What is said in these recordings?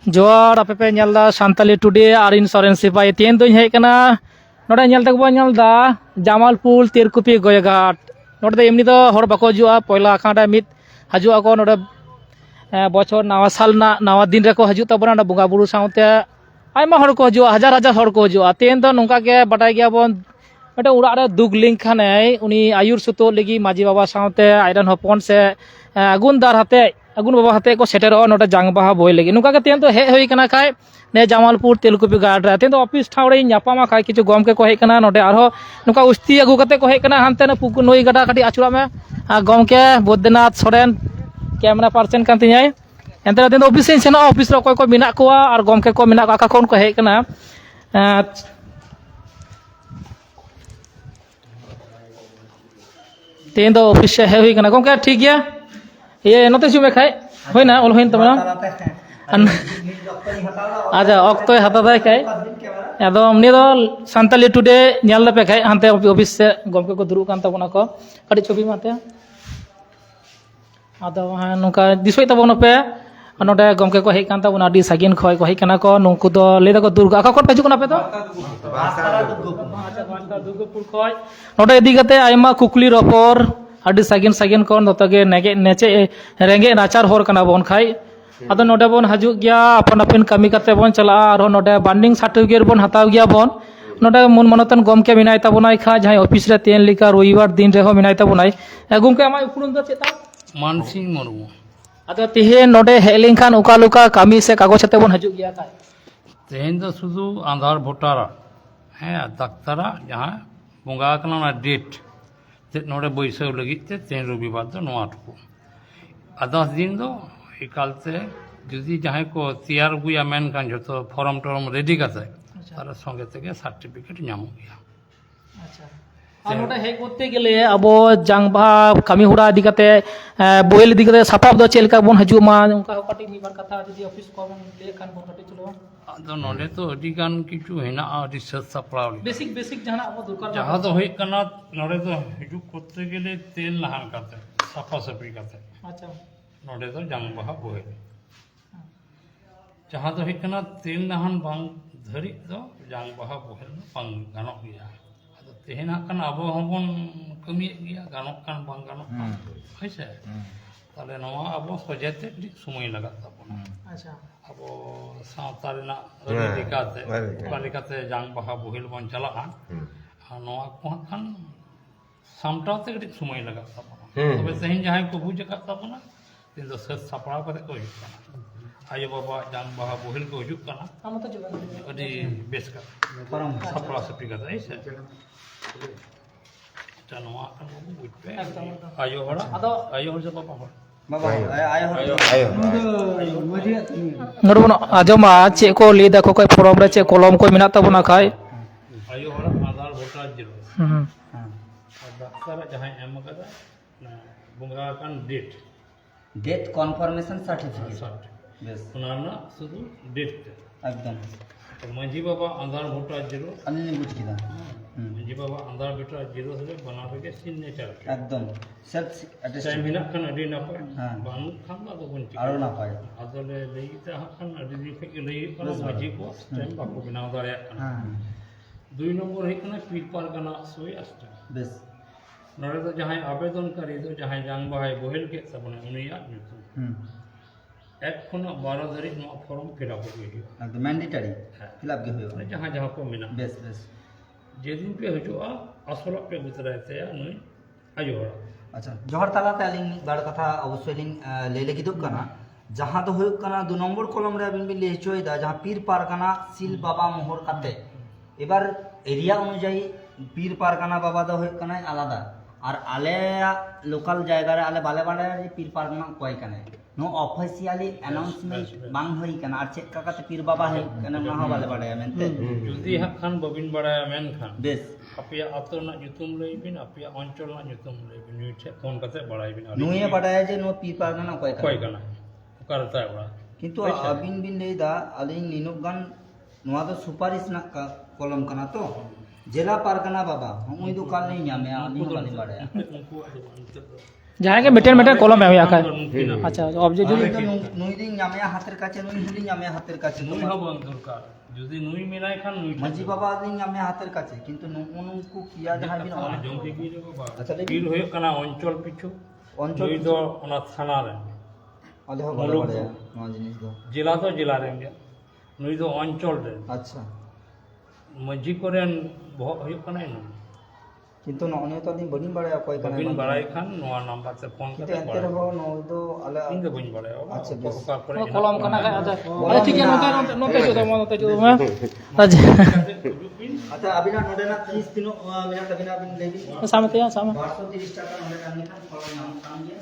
जोर आपे पे नेलदा सांताली टुडे और इन सरेंसिपाही तेन तो हे कना नोडे नेल तक बो नेलदा जामालपुर तेरकुपी गोयघाट नोडे एमनी तो हर बाको हजुआ पहला आखाडा मित हजुआ को नोडे बछर नवा साल ना नवा दिन रे को हजु तबना बुंगा बुरु साउते आयमा हर को हजुआ हजार हजार हर को हजुआ तेन तो नोंका के बाटाय गया बोन मटे उड़ा रे दुग लिंक खाने उनी आयुर सुतो लगी माजी बाबा साउते आयरन हपन से अगुनदार हाते अगुन बाबा हाते को सेटेरो नोटे जांग बाहा बोय लगी नुका के तेन तो हे होई कना खाय ने जामालपुर तेलकुपी घाट रे तेन तो ऑफिस ठावरे न्यापामा खाय किछु गम के को हे कना नोटे आरो नुका उस्ती अगु कते को हे कना हानते न पुकु नई गडा काटी आचुरा में गम के बुद्धनाथ सोरेन कैमरा पर्सन कान तियाय एंते तेन ऑफिस सेन ऑफिस रो कोय को मिना कोआ और गम के को मिना का कोन को हे कना तेन तो ऑफिस से होई कना गम के ठीक गया ये नते सुमे खाय होइना ओल होइन तमना अच्छा अक्तोय हाता दाय खाय एकदम ने दो सांताली टुडे नेल पे खाय हानते ऑफिस से गमके को दुरु कान तबना को कड़ी छवि माते आदो नुका दिसोय तबना पे नोडे गमके को हेक कान तबना डी सागिन खय को हेक कना को नुकु दो ले को दुर्गा का कोट पेजु कना पे तो अच्छा दुर्गापुर खय नोडे इदी गते आयमा कुकली रपर आदि सागिन सागिन को नतगे नेगे नेचे रेंगे नाचार होर कना बोन खाय आदो नोडे बोन हजु गया अपन अपन कमी कते बोन चला आरो नोडे बांडिंग सर्टिफिकेट बोन हताव गया बोन नोडे मन मनतन गमके मिनाय ताबोनाय खा जहाय ऑफिस रे तेन लिका रविवार दिन रे हो मिनाय ताबोनाय गमके आमाय उपरुम दो चेता मानसिंह मुर्मू आदो तिहे नोडे हेलिंग खान उका लुका कमी से कागज हते बोन हजु गया का तेन तो शुधु आधार भोटारा है डाक्तारा जहां बंगा कना डेट नोडे बैसाव लगी तेन रविवार दो नोटको आदर्श दिन दो एकालते जुदी जहां को तैयार गुया मेन कान जो फॉर्म टर्म रेडी करते तार संगे तके सर्टिफिकेट नामो गया अच्छा আর ওটা হে করতে গেলে আবো জাংবা কামি হুড়া দিকাতে বইল দিকাতে সাপাব দো চেলকা বন হাজু মা উনকা কাটি নিবার কথা যদি অফিস কো বন লেখান বন কাটি চলো আদো নলে তো অধিকান কিছু হেনা রিসার্চ সাপ্লাউ বেসিক বেসিক জানা আবো দরকার যাহা তো হই কানা নলে তো হিজু করতে গেলে তেল লাহান কাতে সাফা সাফি কাতে আচ্ছা নলে তো জাংবা বই যাহা তো হই কানা তেল লাহান বাং ধরি তো জাংবা বহেল বাং গানো গিয়া तेहना कान अब हबन कमी गया गानक कान बांग गानक होइसे ताले नवा अब सजेते समय लगा ताबोना अच्छा अब सावता रेना रदिकाते बालिकाते जांग बाहा बहिल बन चला नवा को खान सामटाते कटी समय लगा ताबोना तबे सहिन जहां को बुझ का ताबोना तीन दो सस सपड़ा करे को हिकाना आयो बाबा जांग बाहा बहिल को हिजुक काना हम तो जगह अडी बेस का परम सपड़ा सपी का ऐसे चनवा kan bupe ayo hora ado ayo hor jaba hor baba ayo नरबन आजमा चे को लेदा को कोई फॉर्म रे चे कलम को मिना तबना खाय ayo hora Aadhaar voter zero doctor जहां एम कदा बुंगा कान डेट कन्फर्मेशन सर्टिफिकेट बेस उनाना शुधु डेट एकदम मांझी बाबा आधार वोटर जीरो अन्य बुझ किदा मांझी बाबा आधार वोटर जीरो से बना के सिग्नेचर एकदम सेल्फ अटेस्ट टाइम हिना खान अडी ना पाए बानु खान ना तो बंची आरो ना पाए आदले लेईता खान अडी दिखे के लेई पर मांझी को टाइम बाको बनाव दारे दुई नंबर है कना पीर पार कना सोई अष्ट बेस नरे तो जहां आवेदन करी तो जहां जांग बहाय बोहेल के सबने उनिया नुतु एक खन 12 धरि नो फॉर्म फिलअप होई एकदम मैंडेटरी फिलअप के होय जहां जहां को मिना बेस बेस जे दिन पे हजुआ असला पे गुतराते नय आयो अच्छा जोहर तालाते अलिंग बार कथा अवश्य लिंग ले लेगी दुक कना जहां तो होय कना 2 नंबर कॉलम रे बिन बिन ले चोय दा जहां पीर पारगाना सील बाबा मोहर काते एबार एरिया अनुযায়ী पीर पारगाना बाबा दा होय कना आलादा और आले लोकल जायगा रे आले बाले बाले पीर पारगाना कोय कने नो ऑफिशियली अनाउंसमेंट बांग होई कना और चेक काकाते पीर बाबा है कना ना हो बाले बाले मेनते जुदी हा खान बबिन बड़ा मेन खान बेस अपिया अतो ना युतुम लईबिन अपिया अंचल ना युतुम लईबिन नुइठे फोन करते बड़ाईबिन नुए बड़ाय जे नो पीर पारगाना कोय कना करता है बड़ा किंतु अबिन बिन लेदा अलिंग निनुगान नोआ तो सुपारिश ना कलम कना तो জেলা পারগানা বাবা হুই দো কাল নেই ᱧᱟᱢᱮ ᱟᱹᱞᱤᱧ ᱦᱚᱸ ᱵᱟᱹᱞᱤᱧ ᱵᱟᱲᱟᱭᱟ जहाँ के मिटेन मिटेन कलम है आका अच्छा ऑब्जेक्ट ᱱᱩᱭ ᱫᱚ নুই দিন ᱧᱟᱢᱮᱭᱟ হাতের কাছে নুই হলি ᱧামেᱭᱟ হাতের কাছে নুই হবন দরকার যদি নুই মিলাই খান নুই মাঝি বাবা দিন ᱧামেᱭᱟ হাতের কাছে কিন্তু নুনকু কিয়া জাহাই বিন জঙ্গি বীর বাবা আচ্ছা বীর হয়ে কানা অঞ্চল পিছু অঞ্চল নুই ᱫᱚ ᱚᱱᱟ ᱛᱷᱟᱱᱟ ᱨᱮ আলে হো বড় বড় নয় জিনিস দো জেলা ᱫᱚ ᱡᱮᱞᱟ ᱨᱮ ᱜᱮ নুই ᱫᱚ অঞ্চল ᱨᱮ আচ্ছা ᱢᱟᱹᱡᱷᱤ ᱠᱚᱨᱮᱱ ᱵᱚᱦᱚᱜ ᱦᱩᱭᱩᱜ ᱠᱟᱱᱟᱭ নুই কিন্তু নয় তো দিন বলিন বাড়ায় কয় কানে ᱵᱟᱹᱵᱤᱱ ᱵᱟᱲᱟᱭ ᱠᱷᱟᱱ ᱱᱚᱣᱟ ᱱᱟᱢᱵᱟᱨ ᱛᱮ ᱯᱷᱳᱱ কিন্তু ᱠᱟᱛᱮ এতে রহ নয় তো আলে ᱤᱧ ᱫᱚ ᱵᱟᱹᱧ ᱵᱟᱲᱟᱭᱟ আচ্ছা বেশ ᱚᱠᱟ ᱠᱚᱨᱮ कलम करना है अच्छा ठीक है नोटे जो नोटे जो मैं अच्छा আচ্ছা আবিনা নোডে না ফিস তিনো মিনিট আবিনা বিন লেবি सामने क्या सामने 1230 টাকা নোডে কানি খান ফলো নাম কাম দিয়ে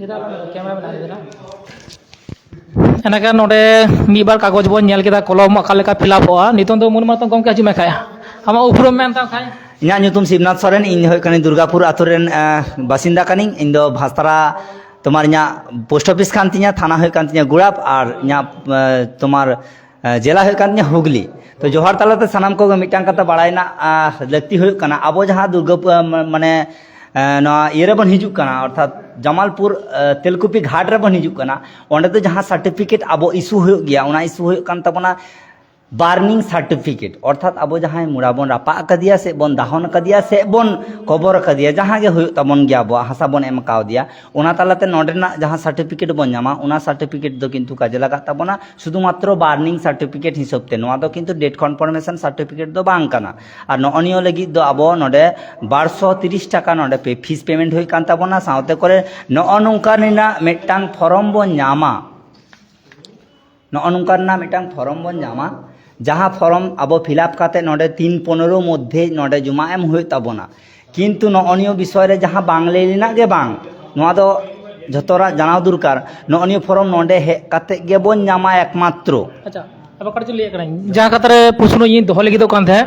इधर कैमरा में डाल देना एनाका नोडे मीबार कागज बोन नेल केदा कलम अका लेका फिलअप होआ नितों दो मुन मातम गमके हजु मेखाया आमा उपरम मेन ता खाय ᱤᱧᱟᱹᱜ ᱧᱩᱛᱩᱢ ᱥᱤᱵᱱᱟᱛᱷ ᱥᱚᱨᱮᱱ ᱤᱧ ᱦᱩᱭᱩᱜ ᱠᱟᱹᱱᱟᱹᱧ ᱫᱩᱨᱜᱟᱯᱩᱨ ᱟᱛᱳ ᱨᱮᱱ ᱵᱟᱥᱤᱱᱫᱟ ᱠᱟᱹᱱᱟᱹᱧ ᱤᱧ ᱫᱚ ᱵᱷᱟᱥᱛᱟᱨᱟ তোমার ইᱧᱟᱹᱜ পোস্ট অফিস কান তিᱧᱟ থানা হয়ে কান তিᱧᱟ গুড়াপ আর ইᱧᱟᱹᱜ তোমার জেলা হয়ে কান তিᱧᱟ হুগলি তো জোহার তালাতে সানাম কো মিটাং কাতা বাড়াইনা লাক্তি হয়ে কানা আবো যাহা দুর্গাপুর মানে নয়া ইয়ে রেবন হিজুক কানা অর্থাৎ জামালপুর তেলকুপি ঘাট রেবন হিজুক কানা ওন্ডে তো যাহা সার্টিফিকেট আবো ইস্যু হয়ে গিয়া ওনা ইস্যু হয়ে কান তাবনা বার্নিং সার্টিফিকেট অর্থাৎ আবো যাহাই মুড়াবন রাপা কাদিয়া সে বন দাহন কাদিয়া সে বন কবর কাদিয়া যাহা গে হুয়ুগ তাবন গিয়া আবো হাসা বন এম কাও দিয়া ওনা তালাতে নডেনা যাহা সার্টিফিকেট বন জামা ওনা সার্টিফিকেট দো কিন্তু কাজে লাগা তাবনা শুধুমাত্র বার্নিং সার্টিফিকেট হিসাবতে নোয়া দো কিন্তু ডেট কনফার্মেশন সার্টিফিকেট দো বাং কানা আর ননিয় লাগি দো আবো নডে 1230 টাকা নডে ফিস পেমেন্ট হই কান তাবনা সাউতে করে নংকানিনা মিটাং ফর্ম বন জামা নংকানিনা মিটাং ফর্ম বন জামা যাহা ফর্ম আবো ফিলআপ কাতে নডে 3:15 মধ্যে নডে জমা এম হই তাবনা কিন্তু ননিয় বিষয় রে যাহা বাংলালিনা গে বাং নোয়া দো যতরা জানাও দরকার ননিয় ফর্ম নডে হে কাতে গে বন জামা একমাত্র अच्छा अब कट चलिए करें जहां कतरे प्रश्न इन दोह लगी कान थे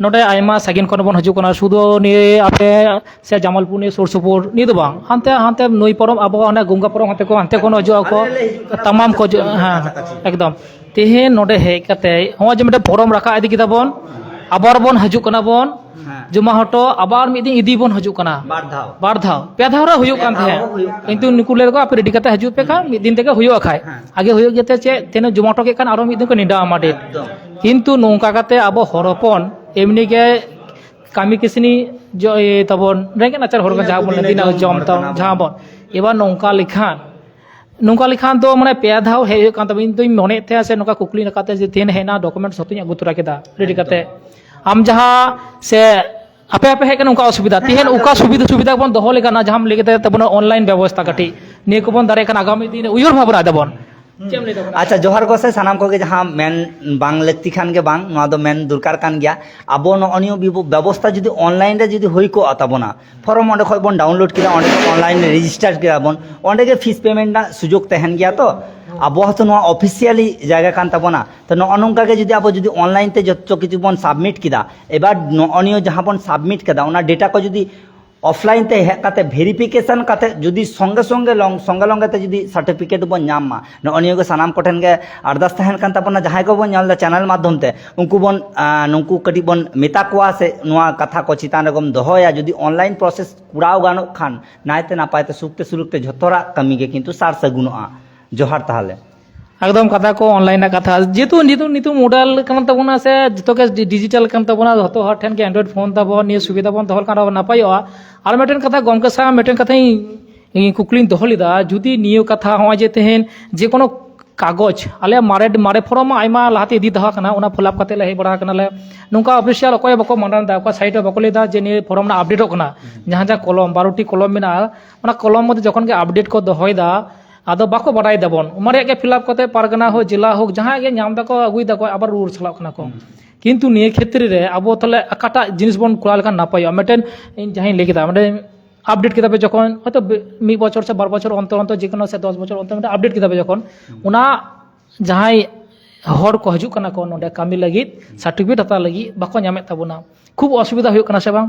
नोटे आयमा सागिन कोन बन हजु कना सुदो नि आपे से जामालपुर नि सुरसुपुर नि दो बांग हानते हानते नई परम अब अने गंगा परम हानते कोन हजु को तमाम को हां एकदम तेहे नोटे हे कते हो जे मटे फॉर्म रखा इदी किदा बन आबार बन हजु कना बन जमा हटो आबार मिदिन इदी बन हजु कना बार धाव पे धाव रे हुयु कान थे किंतु निकुले को आप रेडी कते हजु पे का मिद दिन तेके हुयु खाय आगे हुयु जेते चे तेने जमा टके कान आरो मिद दिन को निंदा आमाडे किंतु नोंका काते आबो हरपन एमनी के कामी किसनी जो तबन रेंगे नाचार हर जहाँ बोल दिन जम तम जहाँ बन एबार नोंका लिखान तो माने पे धाव हे कान तब इन तो मने थे से नोका कुकली नकाते जे तेन हेना डॉक्यूमेंट सतुኝ अगु तुरा केदा रेडी काते आम जहाँ से आपे आपे हे उनका असुविधा तेहन उका सुविधा बन दोह लेना जहाँ लेके तबन ऑनलाइन व्यवस्था कटी निये को बन दारे कान आगामी दिन उयर भाबरा दबन अच्छा जोहार गोसे सानाम को जहाँ मेन बांग लगती खान के बांग नोआ दो मेन दरकार कान गया आबो ननियो व्यवस्था जुदी ऑनलाइन रे जुदी होई को अताबोना फॉर्म ओंडे खय बन डाउनलोड किदा ओंडे ऑनलाइन रजिस्टर किदा बन ओंडे के फीस पेमेंट ना सुजोग तहन गया तो आबो हतो नोआ ऑफिशियली जगह कान ताबोना तो ननका के जुदी आबो जुदी ऑनलाइन ते जतो किछु बन सबमिट किदा एबार ननियो जहाँ बन सबमिट किदा ओना डेटा को जुदी ऑफलाइन ते हेकाते वेरिफिकेशन काते जुदी संगे संगे ते जुदी सर्टिफिकेट बन नामा ननियो के सानाम कोठेन के अरदास तहन कान ताबोना जहां को बन नालदा चैनल माध्यम ते उनको बन नुंकु कटी बन मेता कोआ से नोआ कथा को चितान रकम दोहया जुदी ऑनलाइन प्रोसेस कुड़ाव गानो खान नायते नापायते सुखते झतरा कमी के किंतु सार सगुनआ जोहार ताहले एकदम कथा को ऑनलाइन कथा जेतु नितु मॉडल कान तबना से जतो के डिजिटल कान तबना हतो हर ठेन के एंड्रॉइड फोन तब नि सुविधा बन दोहल कान नापायोआ और मेटेन कथा गमके सा मेटेन कथा कुकलिन दोहलिदा जुदी नियो कथा हो जे तेहन जे कोनो कागज आले मारे फॉर्म आयमा लाते इदी दहा कना उना फुलअप कते ले बड़ा कना ले नुका ऑफिशियल अकोय बको मंडन दा का साइट बको लेदा जे नि फॉर्म ना अपडेट कना जहां जहां कलम 12टी कलम मेना उना कलम मते जखन के अपडेट को दोहयदा आदो बाको बड़ाई दबन उमरे के फिलअप करते पारगना हो जिला हो जहाँ के नाम दाको अगुई दाको आबार रूर चला कना को किंतु निये क्षेत्र रे आबो तले अकाटा जिनिस बन कुराल का नापाय मेटेन जहां लेके दा मेटे अपडेट किताबे जखन हयतो 1 बछर से 12 बछर अंतर अंतर जेकोनो से 10 बछर अंतर अपडेट किताबे जखन उना जहां हर को हजु कना को नोडे कामी लगी सर्टिफिकेट हता लगी बाको नामे ताबोना खूब असुविधा हुयो कना से बांग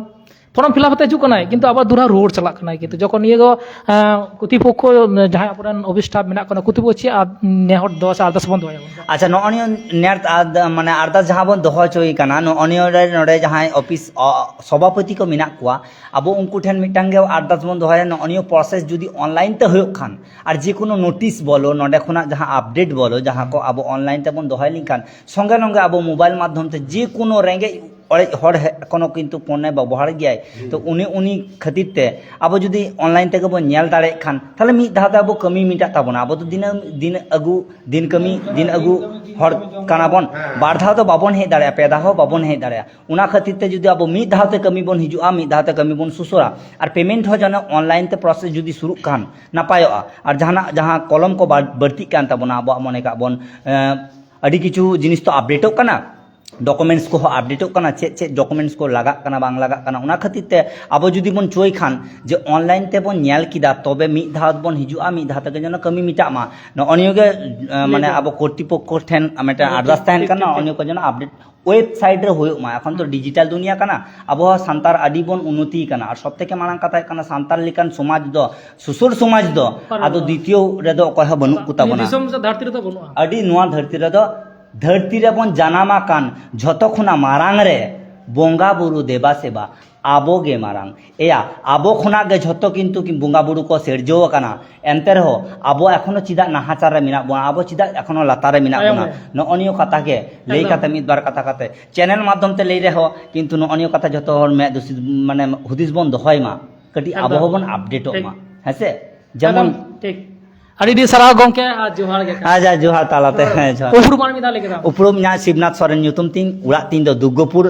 ফর্ম ফিল আপ ᱠᱟᱛᱮ ᱦᱤᱡᱩᱜ ᱠᱟᱱᱟᱭ ᱠᱤᱱᱛᱩ ᱟᱵᱟᱨ ᱫᱩᱨᱦᱟ ᱨᱩᱣᱟᱹᱲ ᱪᱟᱞᱟᱜ ᱠᱟᱱᱟᱭ ᱠᱤᱱᱛᱩ ᱡᱚᱠᱷᱚᱱ ᱱᱤᱭᱟᱹ ᱠᱚ ᱠᱚᱛᱤᱯᱚᱠᱠᱷᱚ ᱡᱟᱦᱟᱸᱭ ᱟᱵᱚᱨᱮᱱ ᱚᱯᱷᱤᱥᱴᱟᱯ ᱢᱮᱱᱟᱜ ᱠᱚᱣᱟ ᱠᱚᱛᱤᱯᱚᱠᱠᱷᱚ ᱪᱮᱫ ᱱᱮᱦᱚᱨ ᱫᱚ ᱥᱮ ᱟᱨᱫᱟᱥ ᱵᱚᱱ ᱫᱚᱦᱚᱭᱟ? ᱟᱪᱪᱷᱟ ᱱᱚᱜᱼᱚ ᱱᱤᱭᱟᱹ ᱱᱮᱴ ᱢᱟᱱᱮ ᱟᱨᱫᱟᱥ ᱡᱟᱦᱟᱸ ᱵᱚᱱ ᱫᱚᱦᱚ ᱦᱚᱪᱚᱭ ᱠᱟᱱᱟ ᱱᱚᱜᱼᱚ ᱱᱤᱭᱟᱹ ᱱᱚᱰᱮ ᱡᱟᱦᱟᱸᱭ ᱚᱯᱷᱤᱥ ᱥᱚᱵᱷᱟᱯᱚᱛᱤ ᱠᱚ ᱢᱮᱱᱟᱜ ᱠᱚᱣᱟ ᱟᱵᱚ ᱩᱱᱠᱩ ᱴᱷᱮᱱ ᱢᱤᱫᱴᱟᱝ ᱜᱮ ᱟᱨᱫᱟᱥ ᱵᱚᱱ ᱫᱚᱦᱚᱭᱟ ᱱᱚᱜᱼᱚ ᱱᱤᱭᱟᱹ ᱯᱨᱚᱥᱮᱥ ᱡᱩᱫᱤ ᱚᱱᱞᱟᱭᱤᱱ ᱛᱮ ᱦᱩᱭᱩᱜ ᱠᱷᱟᱱ ᱟᱨ ᱡᱮ ᱠᱳᱱᱳ ᱱᱳᱴᱤᱥ ᱵᱚᱞᱚ ᱱᱚᱰᱮ ᱠᱷᱚᱱᱟᱜ ᱡᱟᱦᱟᱸ ᱟᱯᱰᱮᱴ ᱵᱚᱞᱚ ᱡᱟᱦᱟᱸ ᱠᱚ ᱟᱵᱚ ᱚᱱᱞᱟᱭᱤᱱ ᱛᱮᱵᱚᱱ ᱫᱚᱦᱚᱭ ᱞᱮᱱᱠᱷᱟᱱ ᱥᱚᱸᱜᱮ ᱥᱚᱸᱜᱮ ᱟᱵᱚ ᱢᱳᱵᱟᱭᱤᱞ ᱢᱟᱫᱽᱫᱷᱚᱢ ᱛᱮ ᱡᱮ ᱠᱳᱱᱳ ᱨᱮᱸᱜᱮᱡ ᱚᱲᱮᱡ ᱦᱚᱲ ᱮᱠᱷᱚᱱᱳ ᱠᱤᱱᱛᱩ ᱯᱷᱳᱱᱮ ᱵᱮᱵᱚᱦᱟর ᱜᱮᱭᱟᱭ ᱛᱚ ᱩᱱᱤ ᱠᱷᱟᱹᱛᱤᱨ ᱛᱮ ᱟᱵᱚ ᱡᱩᱫᱤ ᱚᱱᱞᱟᱭᱤᱱ ᱛᱮᱜᱮ ᱵᱚᱱ ᱧᱮᱞ ᱫᱟᱲᱮᱭᱟᱜ ᱠᱷᱟᱱ ᱛᱟᱦᱞᱮ ᱢᱤᱫ ᱫᱷᱟᱣ ᱛᱮ ᱟᱵᱚ ᱠᱟᱹᱢᱤ ᱢᱮᱴᱟᱜ ᱛᱟᱵᱚᱱᱟ ᱟᱵᱚ ᱫᱚ ᱫᱤᱱ ᱟᱹᱜᱩ ᱫᱤᱱ ᱠᱟᱹᱢᱤ ᱫᱤᱱ ᱟᱹᱜᱩ ᱦᱚᱲ ᱠᱟᱱᱟ ᱵᱚᱱ ᱵᱟᱨ ᱫᱷᱟᱣ ᱫᱚ ᱵᱟᱵᱚᱱ ᱦᱮᱡ ᱫᱟᱲᱮᱭᱟᱜᱼᱟ ᱯᱮ ᱫᱷᱟᱣ ᱦᱚᱸ ᱵᱟᱵᱚᱱ ᱦᱮᱡ ᱫᱟᱲᱮᱭᱟᱜᱼᱟ ᱚᱱᱟ ᱠᱷᱟᱹᱛᱤᱨ te judi abo mid dhaw te kami bon hijua mid dhaw te kami bon susura ar payment ho jana online te process judi suruk kan napayoa ar jahan kolom ko barti kan tabona abo mone ka bon adi kichu jinis to update ok kana documents को update करना चे documents को लगा करना बांग लगा करना उना खातिर ते अब जुदी बन चोय खान जे ऑनलाइन ते बन नेल किदा तबे मी धात बन हिजुआ मी धात के जन कमी मिटा मा न अनियोगे माने अब कर्तृपक्ष ठेन मेटा आरदास तहन करना अनियो को जन अपडेट वेबसाइट रे होयो मा এখন তো ডিজিটাল দুনিয়া কানা আবো সান্তার আদি বন উন্নতি কানা আর সবথেকে মারাং কথা কানা সান্তার লিকান সমাজ দ সুসুর সমাজ দ আদো দ্বিতীয় রে দ কয় বনু কুতা বনা দিসম से धरती रे तो बनुआ আদি নোয়া ধরতি রে দ धरती रे बन जानामा कान झतो खुना मारांग रे बोंगा बुरु देवा सेवा आबो गे मारांग एया आबो खुना गे झतो किंतु कि बोंगा बुरु को सेरजो काना एंते रहो आबो एखोनो चिदा नाहाचार रे मिना बोना आबो चिदा एखोनो लातार रे मिना बोना न अनियो कथा के लेई काते मिद बार कथा काते चैनल माध्यम ते लेई रहो किंतु न अनियो कथा झतो हर मे दुसि माने हुदिस बन दोहय मा कटी आबो बन अपडेट मा हेसे जेमन ठीक अड़ी सारा गंके जोहार गे आजा जोहार तालाते जोहार उपरुम मान मिदा लेके उपरुम nya Shivnath Soren nyutum ting urak ting do Durgapur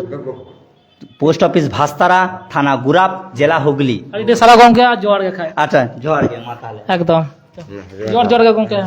post office भास्तारा थाना गुराप जिला हुगली अड़ी सारा गंके जोहार गे खाए अच्छा जोहार गे मा ताले एकदम जोहार जोहार गे गंके